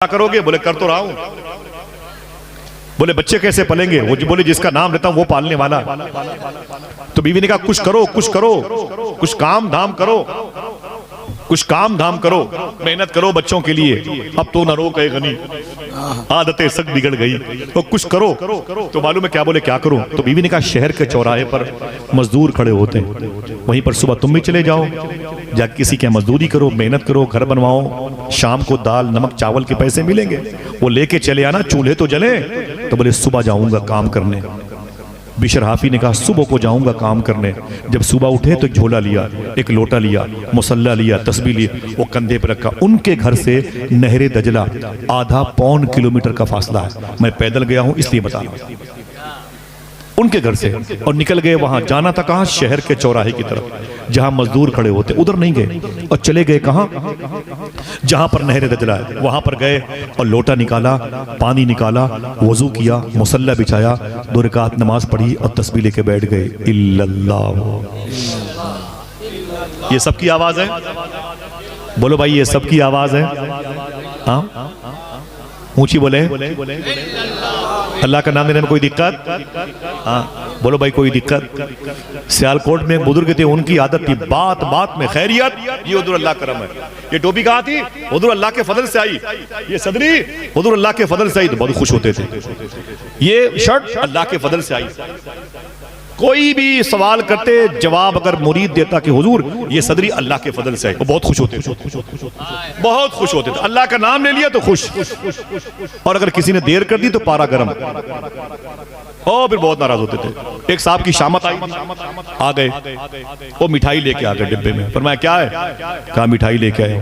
क्या करोगे? बोले कर तो रहा हूं। बोले बच्चे कैसे पलेंगे? वो बोले जिसका नाम लेता हूं वो पालने वाला। तो बीवी ने कहा कुछ करो, कुछ करो, कुछ काम धाम करो, कुछ काम धाम करो, मेहनत करो बच्चों के लिए। अब तो न रो कहे गनी, आदतें सब बिगड़ गई, तो कुछ करो। तो मालूम है क्या बोले? क्या करो? तो बीवी ने कहा शहर के चौराहे पर मजदूर खड़े होते हैं, वहीं पर सुबह तुम भी चले जाओ, जाके किसी के मजदूरी करो, मेहनत करो, घर बनवाओ, शाम को दाल नमक चावल के पैसे मिलेंगे, वो लेके चले आना, चूल्हे तो जले। तो बोले सुबह जाऊंगा काम करने। बिशर हाफी ने कहा सुबह को जाऊंगा काम करने। जब सुबह उठे तो एक झोला लिया, एक लोटा लिया, मुसल्ला लिया, तस्बीह ली, वो कंधे पर रखा। उनके घर से नहरे दजला आधा पौन किलोमीटर का फासला है, मैं पैदल गया हूं इसलिए बता रहा हूं, उनके घर से। और निकल गए वहां, जाना था कहां? शहर के चौराहे की तरफ, जहां मजदूर खड़े होते, उधर नहीं गए। और चले गए कहां? जहां पर नहरे दजला है, वहां पर गए और लोटा निकाला, पानी निकाला, वजू किया, मुसल्ला बिछाया, 2 रकात नमाज पढ़ी और तस्बीह लेके बैठ गए। इल्लल्लाह। ये सबकी आवाज है? बोलो भाई ये सबकी आवाज है? हाँ ऊंची बोले। अल्लाह का नाम लेने में कोई दिक्कत? हाँ बोलो भाई कोई दिक्कत? सियालकोट में एक बुजुर्ग थे, उनकी आदत थी बात बात में खैरियत। ये हुजूर अल्लाह करम है। ये टोपी कहाँ थी? हुजूर अल्लाह के फजल से आई। ये सदरी हुजूर अल्लाह के फजल से आई, तो बहुत खुश होते थे। ये शर्ट अल्लाह के फजल से आई। कोई भी सवाल करते, जवाब अगर मुरीद देता कि हुजूर ये सदरी अल्लाह के फजल से है, वो बहुत खुश होते थे, बहुत खुश होते थे। अल्लाह का नाम ले लिया तो खुश, और अगर किसी ने देर कर दी तो पारा गरम, और फिर बहुत नाराज होते थे। एक साहब की शामत आई, आ गए, वो मिठाई लेके आ गए डिब्बे में। फरमाया क्या है? कहा मिठाई लेके आए।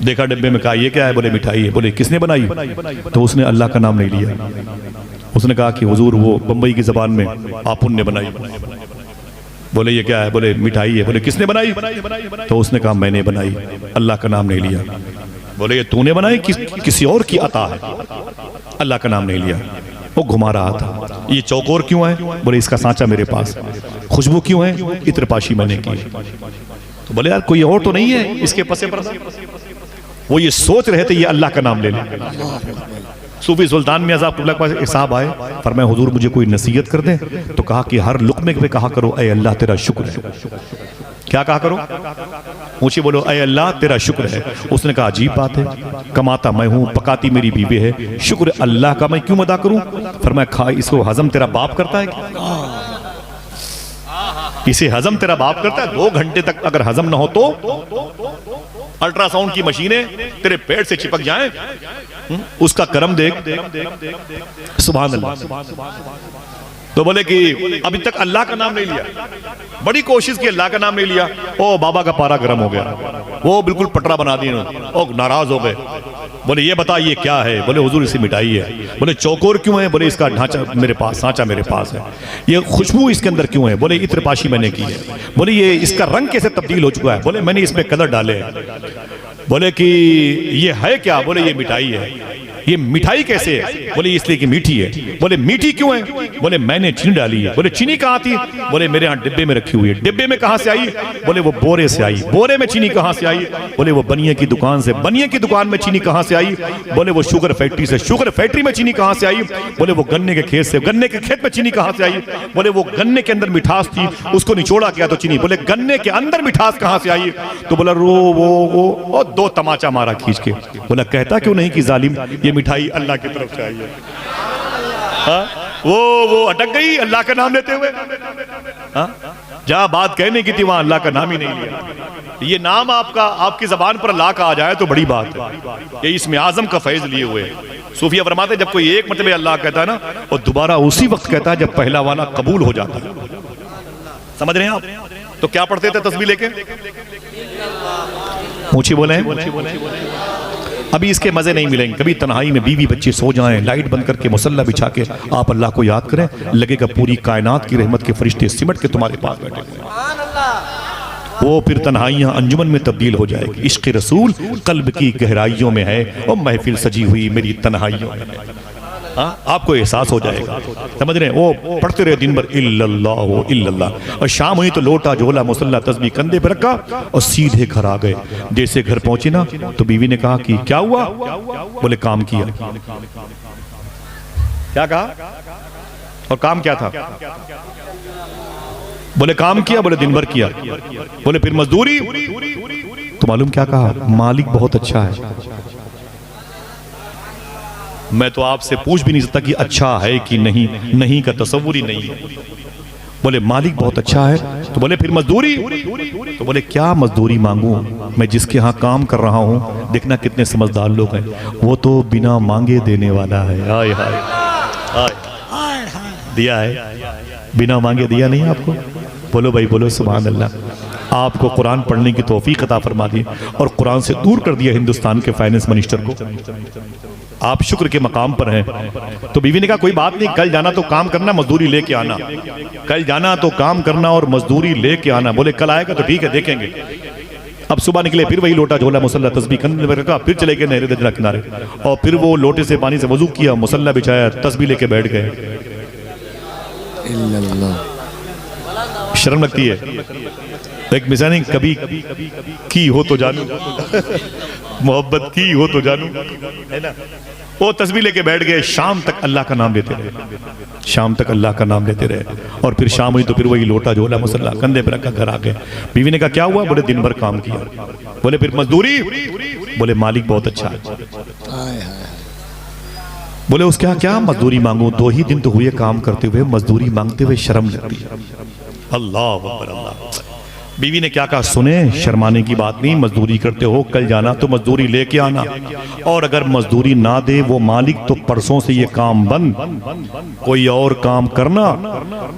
देखा डिब्बे में, कहा ये क्या है? बोले मिठाई है। बोले किसने बनाई? तो उसने अल्लाह का नाम नहीं लिया। उसने कहा कि हुजूर वो बंबई की जबान में आपुन ने बनाई। बोले ये क्या है? बोले मिठाई है। बोले किसने बनाई? तो उसने कहा मैंने बनाई, अल्लाह का नाम नहीं लिया। बोले ये तूने बनाई? किसी और की अता है, अल्लाह का नाम नहीं लिया। वो घुमा रहा था। ये चौकोर क्यों है? बोले इसका सांचा मेरे पास। खुशबू क्यों है? इत्रपाशी मैंने की। तो बोले यार कोई और तो नहीं है इसके पसे पर? वो ये सोच रहे थे ये अल्लाह का नाम ले ले। सूफी सुल्तान मियां साहब के पास एक साहब आए, फरमाया हुजूर मुझे कोई नसीहत कर दे। तो कहा कि हर लुक्मे पे कहा करो ऐ अल्लाह तेरा शुक्र है। क्या कहा करो? ऊंची बोलो ऐ अल्लाह तेरा शुक्र है। उसने कहा अजीब बात है, कमाता मैं हूं, पकाती मेरी बीवी है, शुक्र अल्लाह का मैं क्यों अदा करूं? फरमाया खा इसको हजम तेरा बाप करता है क्या? इसे हजम तेरा बाप करता है? 2 घंटे तक अगर हजम ना हो तो अल्ट्रासाउंड की मशीनें तेरे पेट से चिपक जाएं, उसका करम देख। सुभान अल्लाह। तो बोले कि अभी तक अल्लाह का नाम नहीं लिया, बड़ी कोशिश की अल्लाह का नाम नहीं लिया। ओ बाबा का पारा गर्म हो गया, वो बिल्कुल पटरा बना दिया, ओ नाराज हो गए। बोले ये बता ये क्या है? बोले हुजूर इसी मिठाई है। बोले चौकोर क्यों है? बोले इसका ढांचा मेरे पास, सांचा मेरे पास है। ये खुशबू इसके अंदर क्यों है? बोले इत्रपाशी मैंने की है। बोले ये इसका रंग कैसे तब्दील हो चुका है? बोले मैंने इसमें कलर डाले हैं। बोले कि ये है क्या? बोले ये मिठाई है। ये मिठाई कैसे है? बोले इसलिए कि मीठी है। बोले मीठी क्यों है? बोले मैंने चीनी डाली है। बोले चीनी कहाँ थी? बोले मेरे यहाँ डिब्बे में रखी हुई है। डिब्बे में कहाँ से आई? बोले वो बोरे से आई। बोरे में चीनी कहाँ से आई? बोले वो बनिए की दुकान से। बनिए की दुकान में चीनी कहाँ से आई? बोले वो शुगर फैक्ट्री से। शुगर फैक्ट्री में चीनी कहाँ से आई? बोले वो गन्ने के खेत से। गन्ने के खेत में चीनी कहाँ से आई? बोले वो गन्ने के अंदर मिठास थी, उसको निचोड़ा गया तो चीनी। बोले गन्ने के अंदर मिठास कहाँ से आई? तो बोला वो 2 तमाचा मारा खींच के। बोला कहता क्यों नहीं कि जालिम ये मिठाई अल्लाह की तरफ से आई है। वो अटक गई अल्लाह का नाम लेते हुए। जहां बात कहने की थी वहां अल्लाह का नाम ही नहीं लिया। ये नाम आपकी जबान पर अल्लाह का आ जाए तो बड़ी बात है। ये इसमें आजम का फैज लिए हुए सूफिया फरमाते जब कोई एक मरतबा अल्लाह कहता है ना, और दोबारा उसी वक्त कहता है जब पहला वाला कबूल हो जाता है। समझ रहे हैं आप? तो क्या पढ़ते थे तस्बीह लेके? ऊंची बोले। अभी इसके मजे नहीं मिलेंगे। कभी तन्हाई में बीवी बच्चे सो जाएं, लाइट बंद करके मुसल्ला बिछा के आप अल्लाह को याद करें, लगेगा पूरी कायनात की रहमत के फरिश्ते सिमट के तुम्हारे पास बैठे हैं। वो फिर तन्हाइयां अंजुमन में तब्दील हो जाएगी। इश्क़ रसूल कल्ब की गहराइयों में है और महफिल सजी हुई मेरी तन्हाइयों में। आपको एहसास हो जाएगा, समझ रहे हैं। वो पढ़ते रहे दिन भर इल्लल्लाह इल्लल्लाह, और शाम हुई तो लोटा झोला मुसल्ला तस्बीह कंधे पे रखा और सीधे घर आ गए। जैसे घर पहुंचे ना तो बीवी ने कहा कि क्या हुआ? बोले काम किया। क्या कहा? और काम क्या था? बोले काम किया। बोले दिन भर किया। बोले फिर मजदूरी? तो मालूम क्या कहा? मालिक बहुत अच्छा है। मैं तो आपसे पूछ भी नहीं सकता कि अच्छा है कि नहीं, नहीं का तसव्वुर ही नहीं है। बोले मालिक बहुत अच्छा है। तो बोले फिर मजदूरी? तो बोले क्या मजदूरी मांगू, मैं जिसके यहाँ काम कर रहा हूँ, देखना कितने समझदार लोग हैं, वो तो बिना मांगे देने वाला है। हाय हाय हाय, दिया है, बिना मांगे दिया नहीं आपको। बोलो भाई बोलो सुभान अल्लाह। आपको कुरान पढ़ने की तौफीक अता फरमा दी और कुरान से दूर कर दिया हिंदुस्तान के फाइनेंस मिनिस्टर को। आप शुक्र के मकाम पर हैं। तो बीवी ने कहा कोई बात नहीं, कल जाना तो काम करना, मजदूरी लेके आना। कल जाना तो काम करना और मजदूरी लेके आना। बोले कल आएगा तो ठीक है, देखेंगे। अब सुबह निकले, फिर वही लोटा झोला मुसल्ला तस्बीह कंधे पे रखा, फिर चले गए नहर दजला किनारे और फिर वो लोटे से पानी से वजू किया, मुसल्ला बिछाया, तस्बीह लेके बैठ गए। शर्म लगती है। एक मिसाल कभी की हो तो जानू, मोहब्बत की हो तो जानू, है ना। वो तस्बीह लेके बैठ गए, शाम तक अल्लाह का नाम लेते रहे, शाम तक अल्लाह का नाम लेते रहे। और फिर शाम हुई तो फिर वही लोटा झोला मुसल्ला कंधे पे रखा, घर आ गए। बीवी ने कहा क्या हुआ? बोले दिन भर काम किया। बोले फिर मजदूरी? बोले मालिक बहुत अच्छा है। बोले उसके यहाँ क्या मजदूरी मांगू, 2 ही दिन तो हुए काम करते हुए, मजदूरी मांगते हुए शर्म लगती है। अल्लाह अकबर अल्लाह। बीवी ने क्या कहा? सुने, शर्माने की बात नहीं, मजदूरी करते हो, कल जाना तो मजदूरी लेके आना, और अगर मजदूरी ना दे वो मालिक तो परसों से ये काम बंद, कोई और काम करना।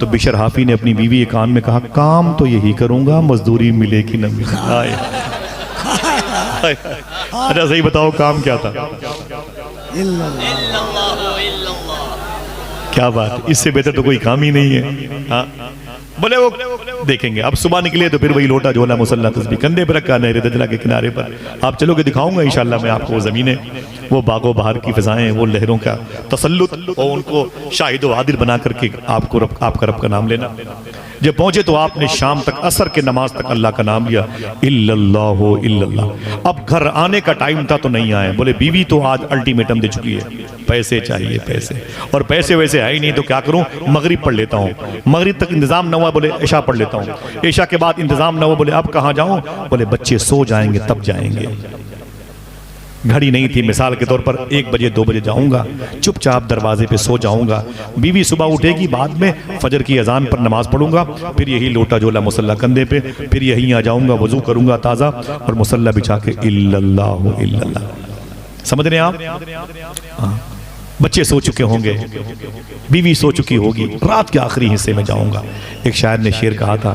तो बिशर हाफी ने अपनी बीवी के कान में कहा काम तो यही करूंगा, मजदूरी मिले कि न मिले। अच्छा सही बताओ काम क्या था? क्या बात, इससे बेहतर तो कोई काम ही नहीं है। हाँ बोले वो देखेंगे। अब सुबह निकले तो फिर वही लोटा झोला मुसल्ला तस्बीह कंधे पर रखा, नहर दजला के किनारे पर। आप चलोगे दिखाऊंगा इंशाल्लाह मैं आपको वो जमीनें, वो बागो बहार की फिजाएं, वो लहरों का तसल्लुत, और उनको शाहिद व आदिल बना करके आपको आपका रब का नाम लेना। जब पहुंचे तो आपने शाम तक असर के नमाज तक अल्लाह का नाम लिया, इल्लल्लाह इल्लल्लाह। अब घर आने का टाइम था तो नहीं आए। बोले बीवी तो आज अल्टीमेटम दे चुकी है, पैसे चाहिए पैसे, और पैसे वैसे है ही नहीं, तो क्या करूं, मगरिब पढ़ लेता हूं। मगरिब तक इंतजाम न हुआ, बोले ईशा पढ़ लेता हूं। ईशा के बाद इंतजाम न हुआ, बोले अब कहां जाऊं? बोले बच्चे सो जाएंगे तब जाएंगे। घड़ी नहीं थी, मिसाल के तौर पर 1 बजे 2 बजे जाऊंगा, चुपचाप दरवाजे पे सो जाऊंगा। बीवी सुबह उठेगी, बाद में फजर की अजान पर नमाज पढ़ूंगा, फिर यही लोटा झोला मुसल्ला कंधे पे, फिर यहीं आ जाऊंगा, वजू करूंगा ताज़ा और मुसल्ला बिछा के इल्लल्लाह इल्लल्लाह। समझ रहे हैं आप? हाँ। बच्चे सो चुके होंगे, बीवी सो चुकी होगी, रात के आखिरी हिस्से में जाऊंगा। एक शायर ने शेर कहा था,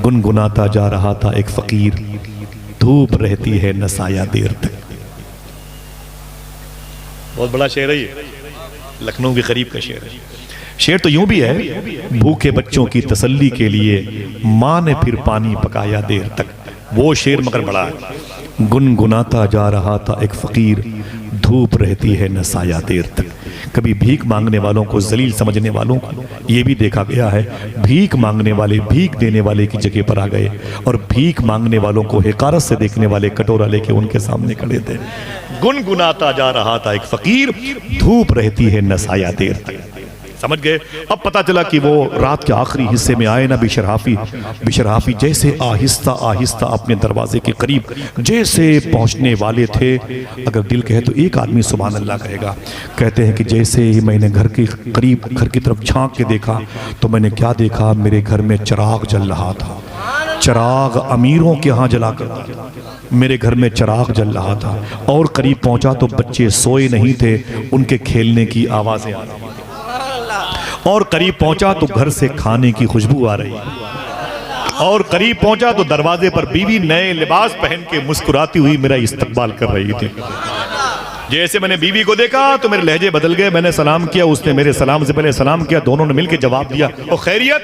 गुनगुनाता जा रहा था एक फकीर, धूप रहती है न साया देर तक। बहुत बड़ा शेर है ये, लखनऊ के करीब का शेर है। शेर तो यूं भी है, भूखे बच्चों की तसल्ली के लिए माँ ने फिर पानी पकाया देर तक। वो शेर मगर बड़ा है। गुनगुनाता जा रहा था एक फकीर, धूप रहती है न साया देर तक। कभी भीख मांगने वालों को जलील समझने वालों को ये भी देखा गया है, भीख मांगने वाले भीख देने वाले की जगह पर आ गए, और भीख मांगने वालों को हिकारत से देखने वाले कटोरा लेके उनके सामने खड़े थे। गुनगुनाता जा रहा था एक फकीर, धूप रहती है न साया देर तक। समझ गए? अब पता चला कि वो रात के आखिरी हिस्से में आए ना बिशर हाफी जैसे आहिस्ता आहिस्ता अपने दरवाजे के करीब जैसे पहुंचने वाले थे, अगर दिल कहे तो एक आदमी सुभान अल्लाह कहेगा। कहते हैं कि जैसे ही मैंने घर के करीब घर की तरफ झांक के देखा तो मैंने क्या देखा, मेरे घर में चिराग जल रहा था। चिराग अमीरों के यहाँ जला करता था, मेरे घर में चिराग जल रहा था। और करीब पहुंचा तो बच्चे सोए नहीं थे, उनके खेलने की आवाजें आ रही थी। और करीब पहुंचा तो घर से खाने की खुशबू आ रही। और करीब पहुंचा तो दरवाजे पर बीवी नए लिबास पहन के मुस्कुराती हुई मेरा इस्तकबाल कर रही थी। जैसे मैंने बीवी को देखा तो मेरे लहजे बदल गए। मैंने सलाम किया, उसने मेरे सलाम से पहले सलाम किया, दोनों ने मिलकर जवाब दिया, ओ खैरियत।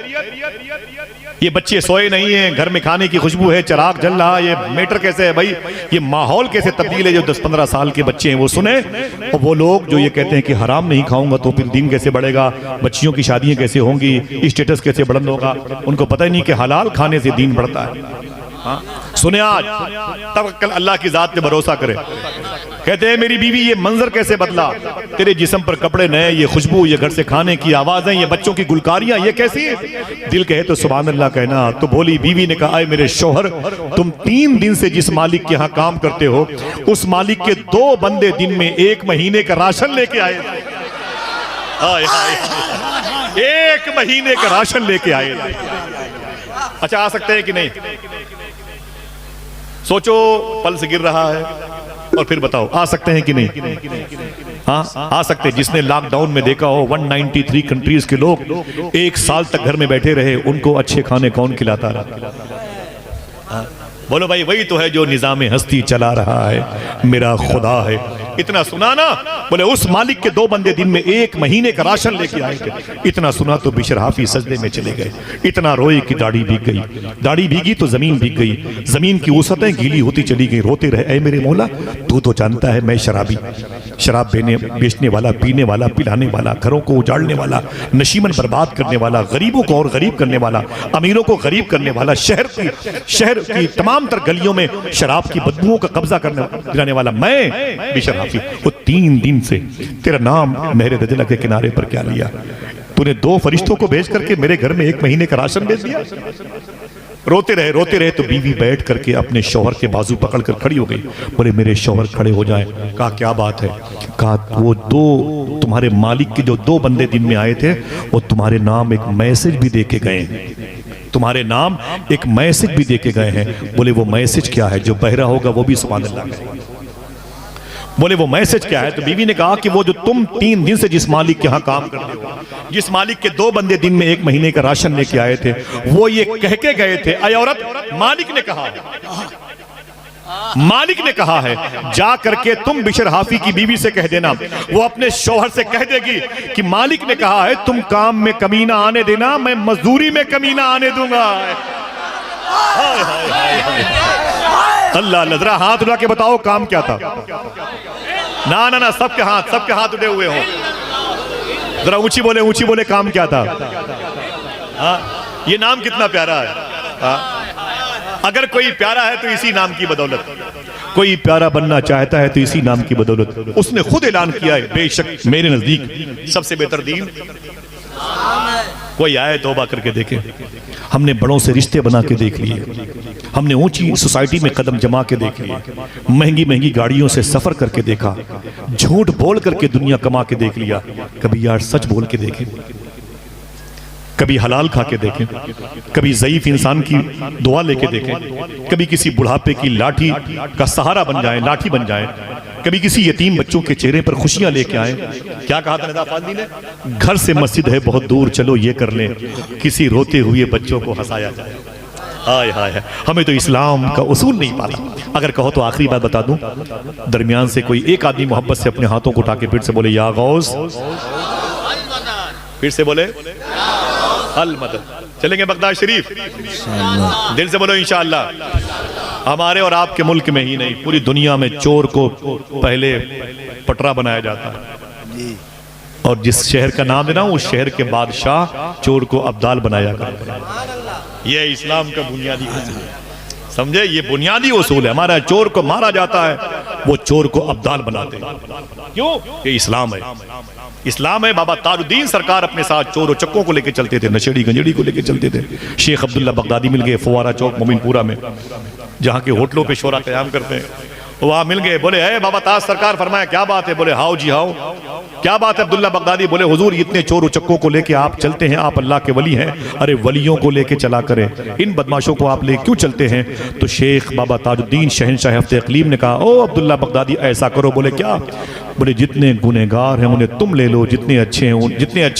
ये बच्चे सोए नहीं हैं, घर में खाने की खुशबू है, चिराग जल रहा है, ये मैटर कैसे है भाई, ये माहौल कैसे तब्दील है। जो 10-15 साल के बच्चे हैं वो सुने, और वो लोग जो ये कहते हैं कि हराम नहीं खाऊंगा तो फिर दीन कैसे बढ़ेगा, बच्चियों की शादियां कैसे होंगी, स्टेटस कैसे बुलंद होगा, उनको पता ही नहीं कि हलाल खाने से दीन बढ़ता है। हाँ? सुने आज, तवक्कल अल्लाह की जात पे भरोसा करे। कहते हैं मेरी बीवी ये मंजर कैसे बदला, तेरे जिस्म पर कपड़े नए, ये खुशबू, ये घर से खाने की आवाजें, ये बच्चों की गुलकारियां, ये कैसी है। दिल कहे तो सुभान अल्लाह कहना। तो बोली बीवी ने कहा, मेरे शोहर तुम 3 दिन से जिस मालिक के यहाँ काम करते हो उस मालिक के 2 बंदे दिन में 1 महीने का राशन लेके आए। हाय हाय, 1 महीने का राशन लेके आए। अच्छा आ सकते हैं कि नहीं? सोचो, पल्स गिर रहा है और फिर बताओ आ सकते हैं कि नहीं? हाँ आ सकते हैं। जिसने लॉकडाउन में देखा हो 193 कंट्रीज के लोग 1 साल तक घर में बैठे रहे, उनको अच्छे खाने कौन खिलाता रहा? बोलो भाई, वही तो है जो निजाम हस्ती चला रहा है, मेरा खुदा है। इतना सुना ना, बोले उस मालिक के 2 बंदे दिन में 1 महीने का राशन लेके आए थे। इतना सुना तो बिशर हाफी सजदे में चले गए। इतना रोए कि दाढ़ी भीग गई, दाढ़ी भीगी तो जमीन भीग गई, जमीन की वसअतें गीली होती चली गई। रोते रहे, ऐ मेरे मौला तू तो जानता है मैं शराबी, शराब बेचने वाला, पीने वाला, पिलाने वाला, घरों को उजाड़ने वाला, नशीमन बर्बाद करने वाला, गरीबों को और गरीब करने वाला, अमीरों को गरीब करने वाला, शहर की तमाम तर गलियों में शराब की बदबुओं का कब्जा करने वाला मैं बिशर हाफी। वो 3 दिन से तेरा नाम मेरे दजला के किनारे पर क्या लिया? तूने 2 फरिश्तों को भेज करके मेरे घर में 1 महीने का राशन भेज दिया। रोते रहे तो बीवी बैठ करके अपने शौहर के बाजू पकड़कर खड़ी हो गई। बोले मेरे शौहर खड़े हो जाएं। कहा क्या बात है? कहा वो 2 तुम्हारे मालिक के जो 2 बंदे दिन में आए थे वो तुम्हारे नाम एक मैसेज भी दे के गए हैं, तुम्हारे नाम एक मैसेज भी दे के गए हैं। बोले वो मैसेज क्या है? जो बहरा होगा वो भी सुभान अल्लाह कहे। बोले वो मैसेज क्या है? तो बीवी ने कहा कि वो जो तुम 3 दिन से जिस मालिक के यहाँ काम करते हो, जिस मालिक के 2 बंदे दिन में 1 महीने का राशन लेके आए थे, वो ये कह के गए थे, ऐ औरत मालिक ने कहा, मालिक ने कहा है जा करके तुम बिशर हाफी की बीवी से कह देना, वो अपने शौहर से कह देगी कि मालिक ने कहा है तुम काम में कमी ना आने देना, मैं मजदूरी में कमी ना आने दूंगा। अल्लाह अल्लाह, जरा हाथ उठा के बताओ काम क्या था? ना ना ना, सबके हाथ उठे हुए हो, जरा ऊंची बोले काम क्या था? हाँ, ये नाम कितना प्यारा है। हाँ? अगर कोई प्यारा है तो इसी नाम की बदौलत, कोई प्यारा बनना चाहता है तो इसी नाम की बदौलत। उसने खुद ऐलान किया है, बेशक मेरे नजदीक सबसे बेहतर दीन कोई आए तौबा करके देखे। हमने बड़ों से रिश्ते बना के देख लिए, हमने ऊंची सोसाइटी में कदम जमा के देख लिए, महंगी महंगी गाड़ियों से सफर करके देखा, झूठ बोल करके दुनिया कमा के देख लिया। कभी यार सच बोल के देखें, कभी हलाल खा के देखें, कभी ज़ईफ इंसान की दुआ लेके देखें, कभी किसी बुढ़ापे की लाठी का सहारा बन जाए, लाठी बन जाए, कभी किसी यतीम बच्चों के चेहरे पर खुशियां लेके आए। क्या कहा था नदा फाज़ली ने? घर से मस्जिद है बहुत दूर, चलो ये कर लें, किसी रोते हुए बच्चों को हंसाया जाए। हाय हाय, हमें तो इस्लाम का उसूल नहीं पाता। अगर कहो तो आखिरी बात बता दूं, दरमियान से कोई एक आदमी मोहब्बत से अपने हाथों को उठा के फिर से बोले या गौस, फिर से बोले अल मदद। चलेंगे बगदाद शरीफ, दिल से बोलो इंशाअल्लाह। हमारे और आपके मुल्क में ही नहीं, पूरी दुनिया में चोर को पहले पटरा बनाया जाता है, और जिस शहर का नाम देना उस शहर के बादशाह चोर को अब्दाल बनाया करता है। ये इस्लाम का बुनियादी उसूल है, समझे? ये बुनियादी उसूल है हमारा। चोर को मारा जाता है, वो चोर को अब्दाल बनाते हैं। क्यों? ये इस्लाम है, इस्लाम है। बाबा ताजुद्दीन सरकार अपने साथ चोर और चक्कों को लेकर चलते थे, नशेड़ी गंजेड़ी को लेकर चलते थे। शेख अब्दुल्ला बगदादी मिल गए फुवारा चौक मोमिनपुरा में, जहाँ के होटलों पे शोरा क़याम करते हैं, वहाँ मिल गए। बोले है बाबा ताज सरकार फरमाया क्या बात है? बोले हाओ जी हाओ, क्या बात है? अब्दुल्ला बगदादी बोले हुजूर इतने चोर चक्कों को लेके आप चलते हैं, आप अल्लाह के वली हैं, अरे वलियों को लेके चला करें, इन बदमाशों को आप ले क्यों चलते हैं? तो शेख बाबा ताजुद्दीन शहनशाह हफ्ते इक़लीम ने कहा ओ अब्दुल्ला बगदादी ऐसा करो। बोले क्या? बोले जितने गुनहगार हैं उन्हें तुम ले लो, जितने अच्छे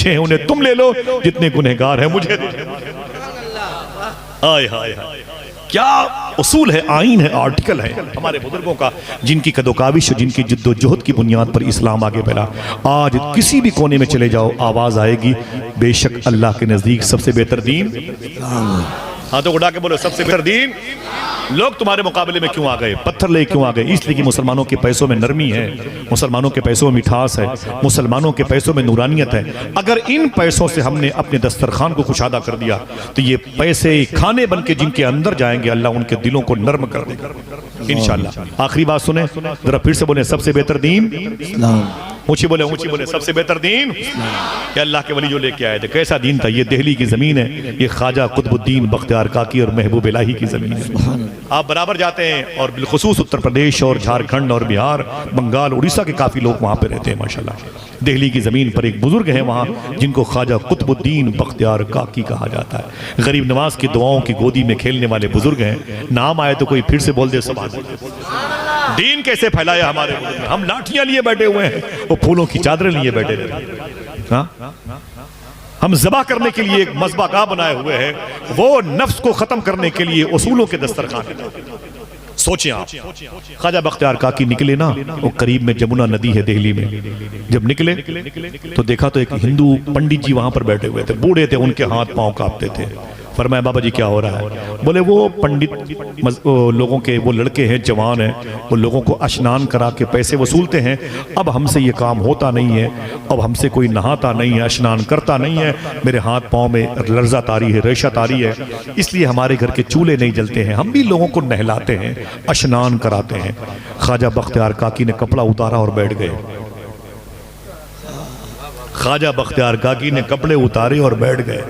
हैं उन्हें तुम ले लो, जितने गुनहगार हैं मुझे। हाय हाय हाय, क्या उसूल है, आईन है, आर्टिकल है हमारे बुजुर्गों का, जिनकी कदोकाविश, जिनकी जिद्दोजहद की बुनियाद पर इस्लाम आगे बढ़ा। आज किसी भी कोने में चले जाओ आवाज आएगी बेशक अल्लाह के नजदीक सबसे बेहतर दीन हाथों उठा के बोलो सबसे बेहतर दीन। लोग तुम्हारे मुकाबले में क्यों आ गए, पत्थर ले क्यों आ गए? इसलिए कि मुसलमानों के पैसों में नरमी है, मुसलमानों के पैसों में मिठास है, मुसलमानों के पैसों में नूरानियत है। अगर इन पैसों से हमने अपने दस्तरखान को कुशादा कर दिया तो ये पैसे खाने बन के जिनके अंदर जाएंगे अल्लाह उनके दिलों को नर्म कर देगा इंशाअल्लाह। आखिरी बात सुने जरा, फिर से बोले सबसे बेहतर दीन, ऊंची बोले सबसे बेहतर दीन ये अल्लाह के वली जो लेके आए थे। कैसा दीन था? ये दिल्ली की जमीन है, ये ख्वाजा कुतुबुद्दीन बख्तियार काकी और महबूब इलाही की जमीन है। आप बराबर जाते हैं और बिलखुसूस उत्तर प्रदेश और झारखंड और बिहार, बंगाल, उड़ीसा के काफी लोग वहां पे रहते हैं माशाल्लाह। दिल्ली की जमीन पर एक बुजुर्ग है वहां जिनको ख्वाजा कुतुबुद्दीन बख्तियार काकी कहा जाता है। गरीब नवाज की दुआओं की गोदी में खेलने वाले बुजुर्ग हैं। नाम आए तो कोई फिर से बोल दे सुभान अल्लाह। दीन कैसे फैलाया हमारे मुल्क में? हम लाठियां लिए बैठे हुए हैं, वो फूलों की चादरें लिए बैठे रहते हैं। हम ज़बा करने के लिए एक मज़बा बनाए हुए हैं, वो नफ्स को खत्म करने के लिए उसूलों के दस्तरखान है। सोचें आप, ख्वाजा बख्तियार काकी निकले ना, वो करीब में जमुना नदी है दिल्ली में। जब निकले तो देखा तो एक हिंदू पंडित जी वहां पर बैठे हुए थे, बूढ़े थे, उनके हाथ पांव कांपते थे। फरमाया बाबा जी क्या हो रहा है? बोले वो पंडित लोगों के वो लड़के हैं, जवान हैं, वो लोगों को स्नान करा के पैसे वसूलते हैं। अब हमसे ये काम होता नहीं है, अब हमसे कोई नहाता नहीं है, स्नान करता नहीं है, मेरे हाथ पाँव में लर्जा तारी है, रेशा तारी है, इसलिए हमारे घर के चूल्हे नहीं जलते हैं। हम भी लोगों को नहलाते हैं, स्नान कराते हैं। ख्वाजा बख्तियार काकी ने कपड़ा उतारा और बैठ गए। ख्वाजा बख्तियार काकी ने कपड़े उतारे और बैठ गए,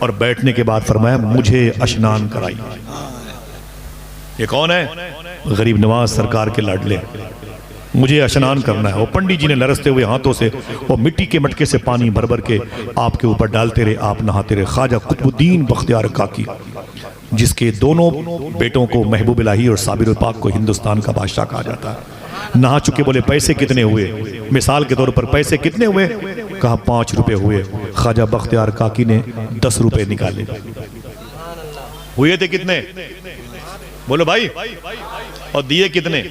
और बैठने के बाद फरमाया मुझे स्नान कराइए। ये कौन है? गरीब नवाज सरकार के लाडले, मुझे स्नान करना है। वो पंडित जी ने लरसते हुए हाथों से वो मिट्टी के मटके से पानी भर भर के आपके ऊपर डालते रहे, आप नहाते रहे। ख्वाजा कुतुबुद्दीन बख्तियार काकी, जिसके दोनों बेटों को महबूब इलाही और साबिर पाक को हिंदुस्तान का बादशाह कहा जाता है, नहा चुके। बोले पैसे कितने हुए? मिसाल के तौर पर पैसे कितने हुए? कहा 5 रुपए हुए। ख्वाजा बख्तियार काकी ने 10 रुपए निकाले। हुए थे कितने? बोलो भाई। और दिए कितने?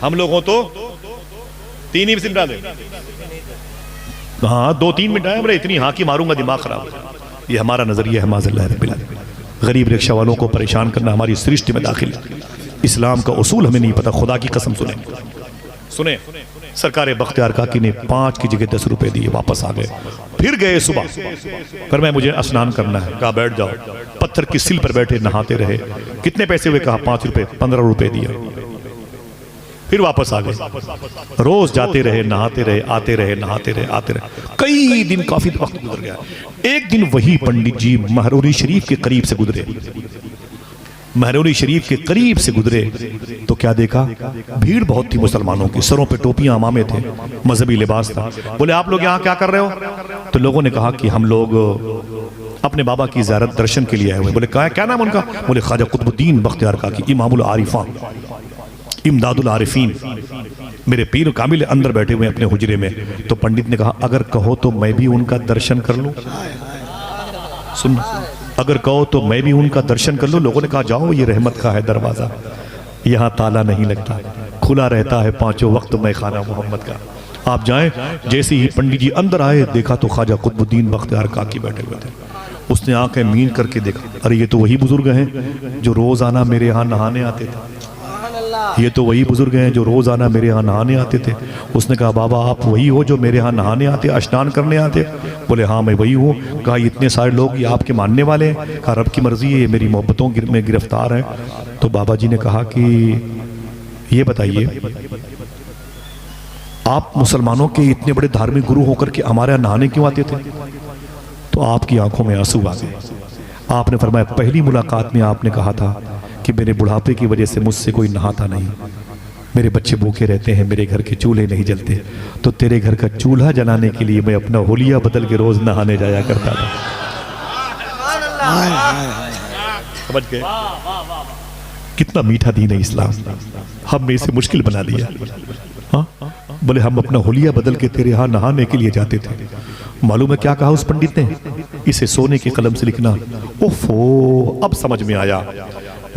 हम लोगों तो 3 ही मिनट डाले। हाँ 2-3 मिनट आए, बोले इतनी हाँ की मारूंगा दिमाग खराब। ये हमारा नजरिया है माज़ल्लाह रब्बिल आलमीन। गरीब रिक्शा वालों को परेशान करना हमारी सृष्टि में दाखिल है। इस्लाम का उसूल हमें नहीं पता, खुदा की कसम। सुने सरकार बख्तियार काकी ने 5 की जगह 10 रुपए दिए, वापस आ गए। फिर गए सुबह, पर मैं मुझे स्नान करना है। कहा बैठ जाओ। पत्थर की सिल पर बैठे नहाते रहे। कितने पैसे हुए? कहा 5 रुपए। 15 रुपए दिए। फिर वापस आ गए। रोज जाते रहे, नहाते रहे, आते रहे, नहाते रहे, आते रहे। कई दिन, काफी वक्त गुजर गया। एक दिन वही पंडित जी महरौली शरीफ के करीब से गुजरे। महरौली शरीफ के करीब से गुजरे तो क्या देखा? भीड़ बहुत थी मुसलमानों की, सरों पे टोपियां, अमामे थे, मजहबी लिबास था। बोले आप लोग यहाँ क्या कर रहे हो? तो लोगों ने कहा कि हम लोग अपने बाबा की ज़ियारत दर्शन के लिए आए हुए। बोले क्या नाम उनका? बोले ख्वाजा कुतुबुद्दीन बख्तियार काकी, इमामुल आरिफान, इमदादुल आरिफीन, मेरे पीर कामिल अंदर बैठे हुए अपने हुजरे में। तो पंडित ने कहा अगर कहो तो मैं भी उनका दर्शन कर लूं। सुन, अगर कहो तो मैं भी उनका दर्शन कर लूं। लोगों ने कहा जाओ, ये रहमत का है दरवाजा, यहाँ ताला नहीं लगता, खुला रहता है 5 वक्त में खाना मोहम्मद का, आप जाएं। जैसे ही पंडित जी अंदर आए देखा तो ख्वाजा कुतुबुद्दीन बख्तियार काकी बैठे हुए थे। उसने आंखें मीन करके देखा, अरे ये तो वही बुजुर्ग हैं जो रोजाना मेरे यहाँ नहाने आते थे। ये तो वही बुजुर्ग हैं जो रोजाना मेरे यहाँ नहाने आते थे। उसने कहा बाबा आप वही हो जो मेरे यहाँ नहाने आते, स्नान करने आते? बोले हाँ मैं वही हूँ। कहा इतने सारे लोग ये आपके मानने वाले हैं? कहा रब की मर्जी है, मेरी मोहब्बतों में गिरफ्तार है। तो बाबा जी ने कहा कि ये बताइए आप मुसलमानों के इतने बड़े धार्मिक गुरु होकर के हमारे यहाँ नहाने क्यों आते थे? तो आपकी आंखों में आंसू आ गए। आपने फरमाया पहली मुलाकात में आपने कहा था कि मेरे बुढ़ापे की वजह से मुझसे कोई नहाता नहीं, मेरे बच्चे भूखे रहते हैं, मेरे घर के चूल्हे नहीं जलते, तो तेरे घर का चूल्हा जलाने के लिए मैं अपना होलिया बदल के रोज नहाने जाया करता था। समझ गए कितना मीठा दीन है इस्लाम, हमने इसे मुश्किल बना दिया। हाँ बोले हम अपना होलिया बदल के तेरे यहाँ नहाने के लिए जाते थे। मालूम है क्या कहा उस पंडित ने? इसे सोने के कलम से लिखना। ओफो, अब समझ में आया।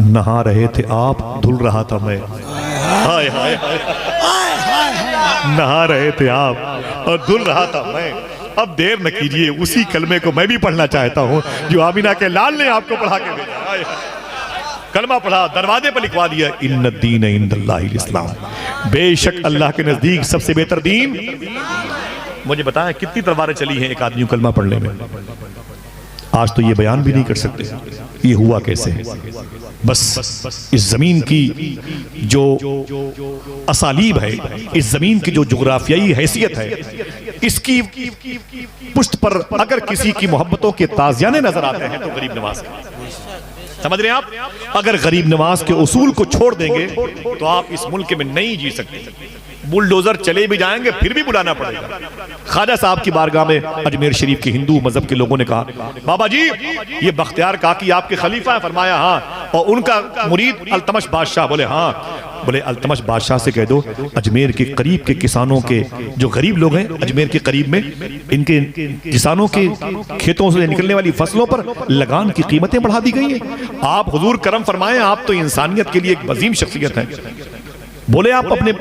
नहा रहे थे आप, धुल रहा था मैं। हाय हाय नहा रहे थे आप और धुल रहा था मैं। अब देर न कीजिए, उसी कलमे को मैं भी पढ़ना चाहता हूँ जो आमिना के लाल ने आपको पढ़ा के भेजा। कलमा पढ़ा, दरवाजे पर लिखवा दिया इन्न दीन इंदल्लाहिल इस्लाम, बेशक अल्लाह के नजदीक सबसे बेहतर दीन। मुझे बताएं कितनी तलवारें चली हैं एक आदमी को कलमा पढ़ने में। आज तो ये बयान भी नहीं कर सकते ये हुआ कैसे। बस इस जमीन की जो असालीब है, इस जमीन की जो जुग्राफियाई हैसियत है, इसकी पुष्ट पर अगर किसी की मोहब्बतों के ताज़ियाने नजर आते हैं तो गरीब नवाज का। समझ रहे हैं आप? अगर गरीब नवाज के उसूल को छोड़ देंगे तो आप इस मुल्क में नहीं जी सकते। बुलडोजर चले भी जाएंगे फिर भी बुलाना पड़ेगा। ख्वाजा साहब की बारगाह में अजमेर शरीफ के हिंदू मजहब के लोगों ने कहा, बाबा जी ये बख्तियार काकी आपके खलीफा है। फरमाया हाँ। और उनका मुरीद अल्तमश बादशाह। बोले हाँ। बोले अल्तमश बादशाह से कह दो अजमेर के करीब के किसानों के जो गरीब लोग हैं अजमेर के करीब में, इनके किसानों के खेतों से निकलने वाली फसलों पर लगान की कीमतें बढ़ा दी गई है। आप हुजूर करम फरमाएं, आप तो इंसानियत के लिए एक वजीम शख्सियत है। बोले आप अपने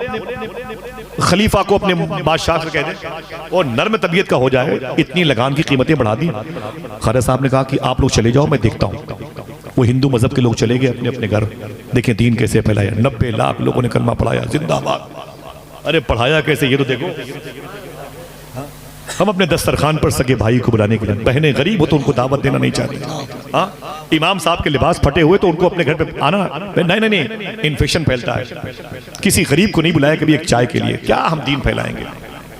खलीफा को अपने बादशाह से कह दें और नर्म तबीयत का हो जाए, इतनी लगान की कीमतें बढ़ा दी। ख्वाजा साहब ने कहा कि आप लोग चले जाओ, मैं देखता हूँ। वो हिंदू मजहब के लोग चले गए अपने अपने घर। देखें दीन कैसे फैलाया, 90 लाख लोगों ने कलमा पढ़ाया, जिंदाबाद। अरे पढ़ाया कैसे ये तो देखो। हम अपने दस्तरखान पर सगे भाई को बुलाने के लिए, बहनें गरीब हो तो उनको दावत देना नहीं चाहते। हाँ, इमाम साहब के लिबास फटे हुए तो उनको अपने घर पे आना नहीं, इन्फेक्शन फैलता है। किसी गरीब को नहीं बुलाया कभी एक चाय के लिए, क्या हम दीन फैलाएंगे।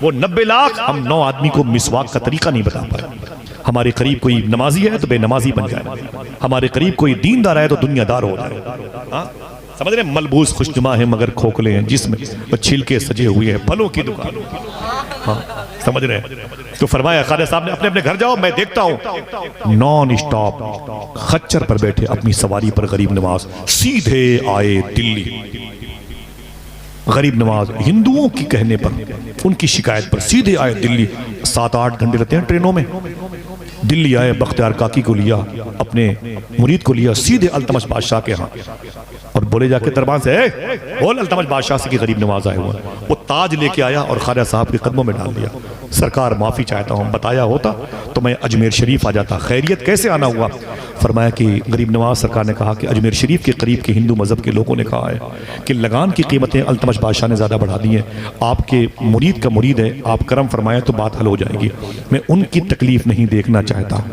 वो 90 लाख, हम 9 आदमी को मिसवाक का तरीका नहीं बता पाए। हमारे करीब कोई नमाजी है तो बेनमाजी बन जाए, हमारे करीब कोई दीनदार है तो दुनियादार हो जाए। हाँ? समझ रहे? मलबूस खुशनुमा है मगर खोखले हैं जिसमें छिलके सजे हुए हैं फलों की दुकान। हाँ, समझ रहे हैं? तो फरमाया ख्वाजा साहब ने अपने अपने घर जाओ, मैं देखता हूं। नॉन स्टॉप खच्चर पर बैठे अपनी सवारी पर गरीब नवाज सीधे आए दिल्ली। गरीब नवाज हिंदुओं की कहने पर, उनकी शिकायत पर सीधे आए दिल्ली। 7-8 घंटे रहते हैं ट्रेनों में। दिल्ली आए, बख्तियार काकी को लिया, अपने मुरीद को लिया, सीधे अल्तमश बादशाह के यहाँ और बोले जाके दरबार से बोल अल्तमश बादशाह से कि गरीब नवाज आए हुआ। वो ताज लेके आया और ख्वाजा साहब के कदमों में डाल दिया। सरकार माफी चाहता हूँ, बताया होता तो मैं अजमेर शरीफ आ जाता। खैरियत कैसे आना हुआ? फरमाया कि गरीब नवाज सरकार ने कहा कि अजमेर शरीफ के करीब के हिंदू मजहब के लोगों ने कहा है कि लगान की कीमतें अल्तमश बादशाह ने ज़्यादा बढ़ा दी हैं। आपके मुरीद का मुरीद है, आप करम फरमाएं तो बात हल हो जाएगी। मैं उनकी तकलीफ नहीं देखना चाहता।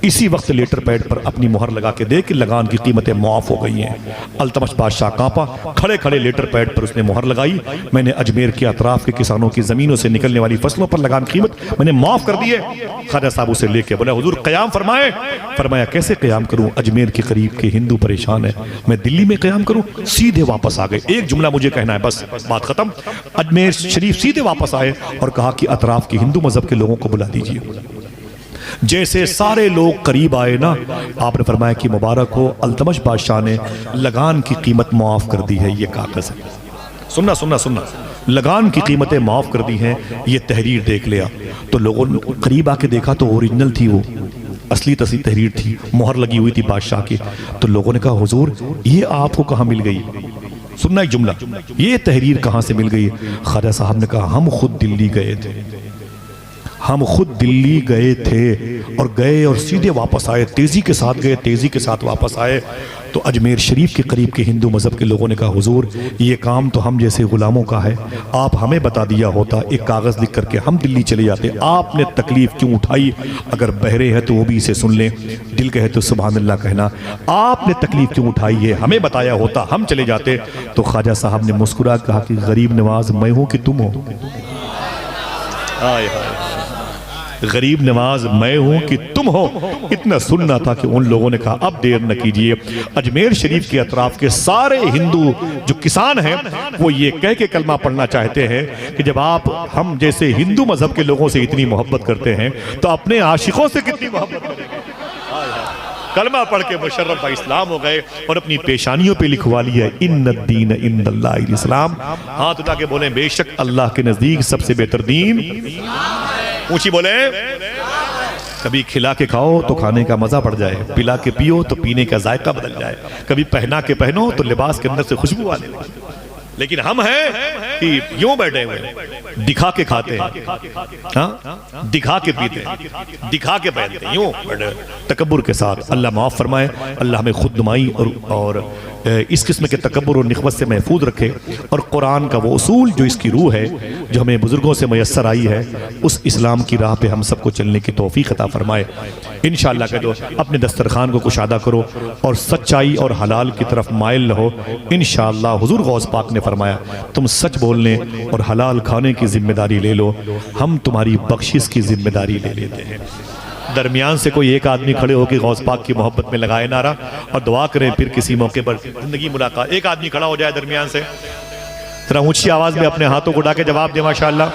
इसी वक्त लेटर पैड पर अपनी मुहर लगा के दे कि लगान की कीमतें माफ हो गई हैं। अल्तमश बादशाह कांपा, खड़े खड़े लेटर पैड पर उसने मुहर लगाई। मैंने अजमेर के अतराफ के किसानों की जमीनों से निकलने वाली फसलों पर लगान कीमत मैंने माफ कर दी है। ख्वाजा साहब उसे लेके बोला हुजूर कयाम फरमाए। फरमाया कैसे कयाम करूं, अजमेर के करीब के हिंदू परेशान है, मैं दिल्ली में कयाम करूं? सीधे वापस आ गए। एक जुमला मुझे कहना है, बस बात खत्म। अजमेर शरीफ सीधे वापस आए और कहा कि अतराफ के हिंदू मजहब के लोगों को बुला दीजिए। जैसे सारे लोग करीब आए ना, आपने फरमाया कि मुबारक हो, अल्तमश बादशाह ने लगान की कीमत माफ कर दी है। ये कागज है, सुनना सुनना सुनना, लगान की कीमतें माफ कर दी हैं। ये तहरीर देख लिया तो लोगों ने करीब आके देखा तो ओरिजिनल थी, वो असली तसली तहरीर थी, मोहर लगी हुई थी बादशाह की। तो लोगों ने कहा हुजूर ये आपको कहाँ मिल गई? सुनना एक जुमला, ये तहरीर कहाँ से मिल गई? ख्वाजा साहब ने कहा हम खुद दिल्ली गए थे, हम खुद दिल्ली गए थे और सीधे वापस आए, तेज़ी के साथ गए, तेज़ी के साथ वापस आए। तो अजमेर शरीफ के करीब के हिंदू मज़हब के लोगों ने कहा हुजूर ये काम तो हम जैसे गुलामों का है, आप हमें बता दिया होता, एक कागज़ लिख करके हम दिल्ली चले जाते। आपने तकलीफ़ क्यों उठाई? अगर बहरे हैं तो वो भी इसे सुन लें, दिल कहे तो सुभान अल्लाह कहना। आपने तकलीफ़ क्यों उठाई है, हमें बताया होता, हम चले जाते। तो ख्वाजा साहब ने मुस्कुरा कहा कि गरीब नवाज मैं हूँ कि तुम हो? गरीब नवाज मैं हूं कि तुम हो? इतना सुनना था कि उन लोगों ने कहा अब देर न कीजिए। अजमेर शरीफ के अतराफ के सारे हिंदू जो किसान हैं वो ये कह के कलमा पढ़ना चाहते हैं कि जब आप हम जैसे हिंदू मजहब के लोगों से इतनी मोहब्बत करते हैं तो अपने आशिकों से कितनी मोहब्बत करेंगे। कलमा पढ़ के मुशर्रफ इस्लाम हो गए और अपनी पेशानियों पे लिखवा लिया इन्न दीन इंदल्लाहिल इस्लाम। हाथ उठा के बोले बेशक अल्लाह के नजदीक सबसे बेहतर दीन। ऊंची बोले, कभी खिला के खाओ तो खाने का मजा बढ़ जाए, पिला के पियो तो पीने का जायका बदल जाए, कभी पहना के पहनो तो लिबास के अंदर से खुशबू आने लगे। लेकिन हम हैं कि यूं बैठे हुए दिखा के खाते हैं, हाँ, दिखा के पीते हैं, दिखा के पहनते हैं, यूं बैठे तकब्बुर के साथ। अल्लाह माफ़ फरमाए, अल्लाह हमें खुद नुमाई और इस किस्म के तकब्बुर और निखवत से महफूज रखे, और कुरान का वो उसूल जो इसकी रूह है, जो हमें बुजुर्गों से मैसर आई है, उस इस्लाम की राह पे हम सबको चलने की तौफीक अता फरमाए। इंशाअल्लाह कह दो अपने दस्तरखान को कुशादा करो और सच्चाई और हलाल की तरफ माइल रहो। इंशाअल्लाह हुजूर गौस पाक ने फरमाया, तुम सच बोलने और हलाल खाने की जिम्मेदारी ले लो, हम तुम्हारी बख्शिश की जिम्मेदारी ले लेते हैं। दरमियान से कोई एक आदमी खड़े होकर गौस पाक की मोहब्बत में लगाए नारा और दुआ करें, फिर किसी मौके पर जिंदगी मुलाकात। एक आदमी खड़ा हो जाए दरमियान से, जरा ऊंची आवाज में अपने हाथों को उठा के जवाब दे माशाअल्लाह।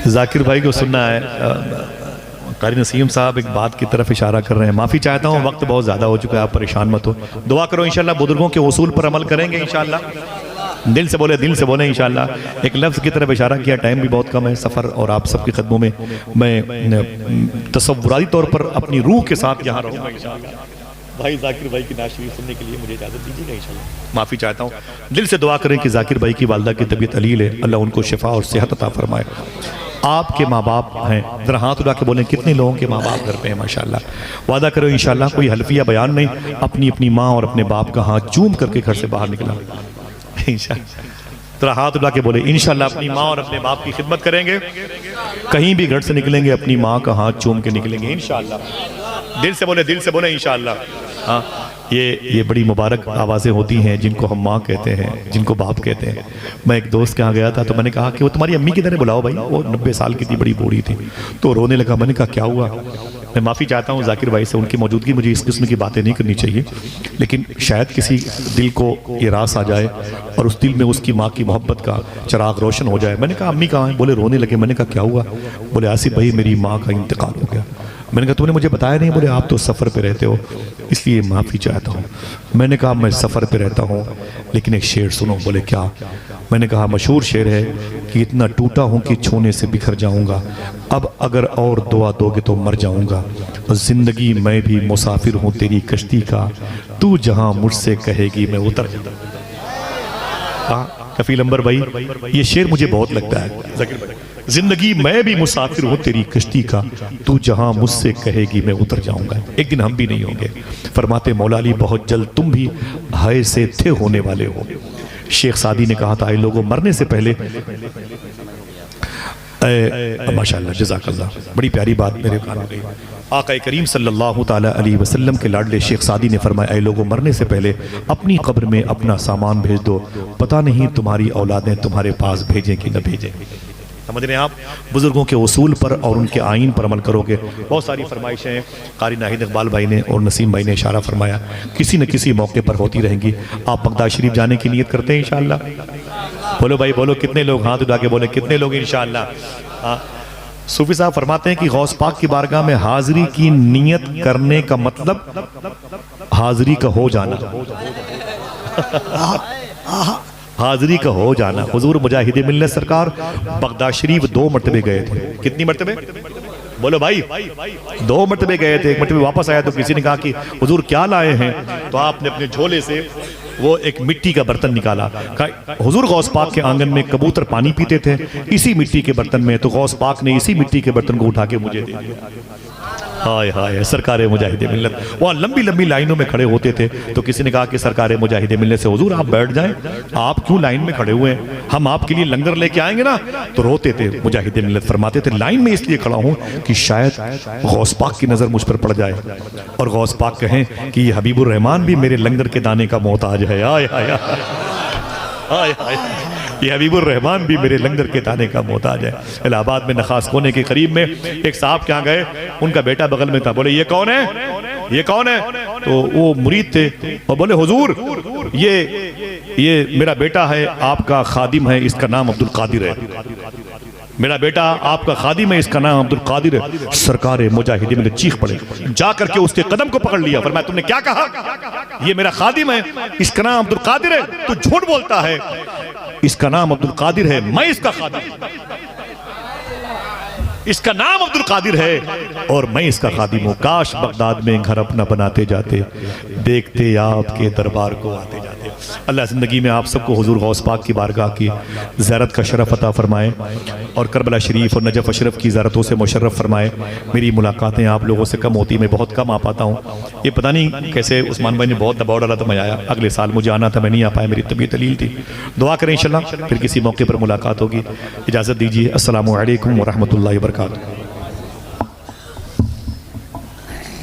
जाकिर भाई को सुनना है। कारी नसीम साहब एक बात की तरफ इशारा कर रहे हैं, माफ़ी चाहता हूँ, वक्त बहुत ज़्यादा हो चुका है, आप परेशान मत हो। दुआ करो इंशाल्लाह बुजुर्गों के उसूल पर अमल करेंगे इंशाल्लाह। दिल से बोले, दिल से बोले इंशाल्लाह। एक लफ्ज़ की तरफ इशारा किया, टाइम भी बहुत कम है, सफ़र और आप सबके कदमों में मैं तसव्वुराती तौर पर अपनी रूह के साथ यहाँ रहूँगा इंशाल्लाह। भाई जाकिर भाई की नात शरीफ सुनने के लिए मुझे इजाज़त दीजिएगा इंशाल्लाह। माफ़ी चाहता हूँ, दिल से दुआ करें कि जाकिर भाई की वालदा की तबीयत अलील है, अल्लाह उनको शिफा और सेहत अता फरमाए। आपके माँ बाप हैं, जरा हाथ उठा के बोलें कितने लोगों के माँ बाप घर पे हैं माशाल्लाह। वादा करो इंशाल्लाह, कोई हल्फिया बयान नहीं, अपनी अपनी माँ और अपने बाप का हाथ चूम करके घर से बाहर निकला इंशाल्लाह। जरा हाथ उठा के बोले इंशाल्लाह अपनी माँ और अपने बाप की खिदमत करेंगे, कहीं भी घर से निकलेंगे अपनी माँ का हाथ चूम के निकलेंगे इंशाल्लाह। दिल से बोले, दिल से बोले इंशाल्लाह। हाँ, ये बड़ी मुबारक आवाज़ें होती हैं जिनको हम माँ कहते हैं, जिनको बाप कहते हैं। मैं एक दोस्त के यहाँ गया था तो मैंने कहा कि वो तुम्हारी अम्मी की तरह बुलाओ भाई, वो 90 साल की थी, बड़ी बूढ़ी थी, तो रोने लगा। मैंने कहा क्या हुआ? मैं माफ़ी चाहता हूँ जाकिर भाई से, उनकी मौजूदगी मुझे इस किस्म की बातें नहीं करनी चाहिए, लेकिन शायद किसी दिल को ये रास आ जाए और उस दिल में उसकी माँ की मोहब्बत का चिराग रोशन हो जाए। मैंने कहा अम्मी कहाँ हैं? बोले रोने लगे। मैंने कहा क्या हुआ? बोले आसिफ भाई मेरी माँ का इंतकाल हो गया। मैंने कहा तुमने मुझे बताया नहीं? बोले आप तो सफ़र पे रहते हो इसलिए माफ़ी चाहता हूँ। मैंने कहा मैं सफ़र पे रहता हूँ लेकिन एक शेर सुनो। बोले क्या? मैंने कहा मशहूर शेर है कि इतना टूटा हूँ कि छूने से बिखर जाऊँगा, अब अगर और दुआ दोगे तो मर जाऊँगा, ज़िंदगी मैं भी मुसाफिर हूँ तेरी कश्ती का, तू जहाँ मुझसे कहेगी मैं उतर जाऊँगा। कफील अंबर भाई, ये शेर मुझे बहुत लगता है। जिंदगी मैं भी मुसाफिर हूँ तेरी कश्ती का, तू जहाँ मुझसे कहेगी मैं उतर जाऊंगा। एक दिन हम भी नहीं होंगे। फरमाते मौला अली बहुत जल्द तुम भी हाय से थे होने वाले हो। शेख सादी ने कहा था ऐ लोगों मरने से पहले, माशाअल्लाह जज़ाकल्लाह, बड़ी प्यारी बात मेरे कान में गई। आका करीम सल्लल्लाहु ताला अलैहि वसल्लम के लाडले शेख सादी ने फरमाया ऐ लोगों मरने से पहले अपनी कब्र में अपना सामान भेज दो, पता नहीं तुम्हारी औलादें तुम्हारे पास भेजें कि न भेजें। समझ रहे हैं आप? बुजुर्गों के उसूल पर और उनके आइन पर अमल करोगे। बहुत सारी फरमाइशें कारी नाहिद इकबाल भाई ने और नसीम भाई ने इशारा फरमाया, किसी न किसी मौके पर होती रहेंगी। आप बगदाद शरीफ जाने की नियत करते हैं इंशाअल्लाह? बोलो भाई बोलो, कितने लोग? हाथ उठा के बोले कितने लोग इंशाअल्लाह। हाँ, सूफी साहब फरमाते हैं कि गौस पाक की बारगाह में हाजिरी की नियत करने का मतलब हाजिरी का हो जाना, हाजिरी का हो जाना। हुजूर मुजाहिद मिल्लत सरकार बगदाद शरीफ 2 मरतबे गए थे। कितनी मरतबे? बोलो भाई, 2 मरतबे गए थे। एक मरतबे वापस आया तो किसी ने कहा कि हुजूर क्या लाए हैं? तो आपने अपने झोले से वो एक मिट्टी का बर्तन निकाला। हुजूर गौस पाक के आंगन में कबूतर पानी पीते थे इसी मिट्टी के बर्तन में, तो गौस पाक ने इसी मिट्टी के बर्तन को उठा के मुझे दे दिया। हाय हाय सरकार मुजाहिद मिल्लत। वहाँ लंबी लंबी लाइनों में खड़े होते थे तो किसी ने कहा कि सरकार मुजाहिद मिल्लत से हुजूर आप बैठ जाएं, आप क्यों लाइन में खड़े हुए हैं, हम आपके लिए लंगर लेके आएंगे ना। तो रोते थे। मुजाहिद मिल्लत फरमाते थे लाइन में इसलिए खड़ा हूँ कि शायद गौस पाक की नज़र मुझ पर पड़ जाए और गौस पाक कहें कि ये हबीबुर रहमान भी मेरे लंगर के दाने का मोहताज है। हाय हाय हाय हाय, ये हबीबुर रहमान भी मेरे लंगर के दाने का मोहताज है। इलाहाबाद में नखास कोने के करीब में एक साहब के यहाँ गए, उनका बेटा बगल में था। बोले ये कौन है? ये कौन है? तो वो मुरीद थे और बोले हुजूर ये मेरा बेटा है, आपका खादिम है, इसका नाम अब्दुल कादिर है। मेरा बेटा आपका खादिम है, इसका नाम अब्दुल कादिर है। सरकार मुजाहिद में चीख पड़े, जा करके उसके कदम को पकड़ लिया। फरमाया तुमने क्या कहा? ये मेरा खादिम है, इसका नाम अब्दुल कादिर है। तू झूठ बोलता है, इसका नाम अब्दुल कादिर है, मैं इसका खादिम। इसका नाम अब्दुल कादिर है और मैं इसका खादिम हूँ। काश बगदाद में घर अपना बनाते जाते, देखते आपके दरबार को आते जाते। अल्लाह ज़िंदगी में आप सबको हुजूर गौस पाक की बारगाह की ज़ियारत का शरफ़ अता फ़रमाए और करबला शरीफ और नजफ़ अशरफ की ज़ियारतों से मुशर्रफ़ फ़रमाए। मेरी मुलाकातें आप लोगों से कम होती, मैं बहुत कम आ पाता हूँ। ये पता नहीं कैसे उस्मान भाई ने बहुत दबाव डाला तो मैं आया। अगले साल मुझे आना था, मैं नहीं आ पाया, मेरी तबीयत दलील थी। दुआ करें इंशाल्लाह फिर किसी मौके पर मुलाकात होगी। इजाज़त दीजिए। अस्सलामु अलैकुम व रहमतुल्लाहि व बरकातुहू।